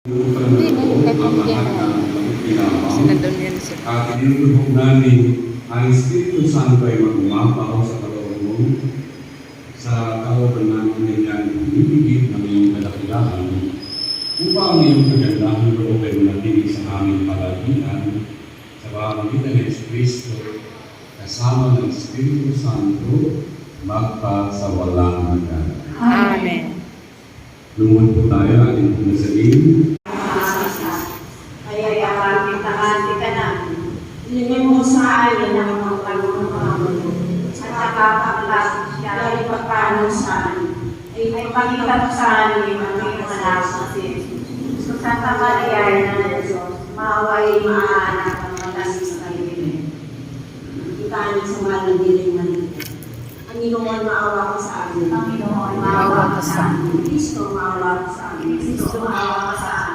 Hindi na, katindihan na. Sinandun yan siya. At inutuhog namin ang Espiritu Santo ay mag-umapaw sa kalooban mo, sa kalooban namin na yan, ibigit ng iyong kadakilaan, upang ang iyong kagandahan loob ay manatili sa aming palagian, sa pamamagitan ng Kristo, kasama ng Espiritu Santo, magpa sa walang hanggan. Amen. Lumuhod po tayo ating pumasaling. Kaya kapag-tangan ka namin, ilingin mo sa amin ang mga kalungan mo, at saka paglas siya ay pagkano sa amin, ay pagkita mo sa amin ang mga anak sa Jesus. Sa Maria ng Diyos, maaway maanak ang malasis sa kayo. Itaan sa mga nabiling maliit. Ang Panginoon maawa ko sa amin. Panginoon maawa ko sa amin. Kristo maawa ko sa amin. Kristo maawa